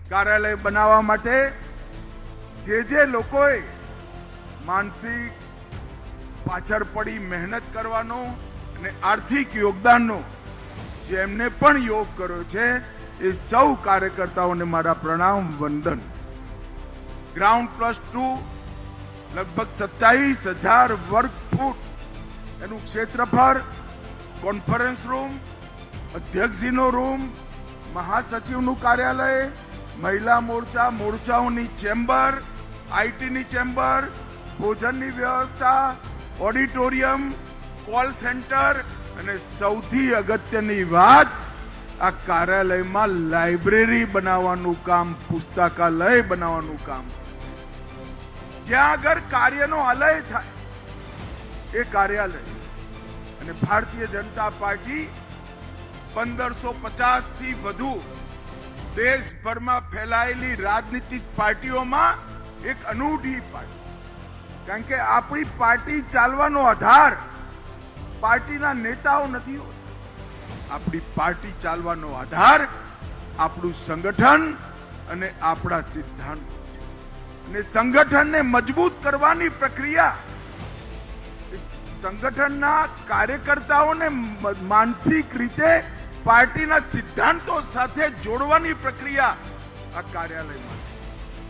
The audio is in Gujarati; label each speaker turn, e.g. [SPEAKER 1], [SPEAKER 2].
[SPEAKER 1] કાર્યાલય બનાવવા માટે જે લોકોએ માનસિક પાછળ પડી મહેનત કરવાનો અને આર્થિક યોગદાનનો જેમને પણ યોગ કર્યો છે એ સૌ કાર્યકર્તાઓને મારા પ્રણામ વંદન. ગ્રાઉન્ડ +2 લગભગ 27,000 વર્ગ ફૂટ એનું ક્ષેત્રફળ, કોન્ફરન્સ રૂમ, અધ્યક્ષજીનો રૂમ, મહાસચિવનું કાર્યાલય, મહિલા મોરચાઓની ચેમ્બર, આઈટીની ચેમ્બર, ભોજનની વ્યવસ્થા, ઓડિટોરિયમ, કોલ સેન્ટર અને સૌથી અગત્યની વાત, આ કાર્યાલયમાં લાઇબ્રેરી બનાવવાનું કામ, પુસ્તકાલય બનાવવાનું કામ, જ્યાં આગળ કાર્યનો આલય થાય એ કાર્યાલય. અને ભારતીય જનતા પાર્ટી 1550 થી વધુ દેશભરમાં ફેલાયેલી રાજનીતિક પાર્ટીઓમાં એક અનૂઠી પાર્ટી. કારણ કે આપણી પાર્ટી ચાલવાનો આધાર પાર્ટીના નેતાઓ નથી હોતા. આપણી પાર્ટી ચાલવાનો આધાર આપણું સંગઠન અને આપણા સિદ્ધાંતો છે. અને સંગઠનને મજબૂત કરવાની પ્રક્રિયા, સંગઠનના કાર્યકર્તાઓને માનસિક રીતે પાર્ટીના સિદ્ધાંતો સાથે જોડવાની પ્રક્રિયા આ કાર્યાલયમાં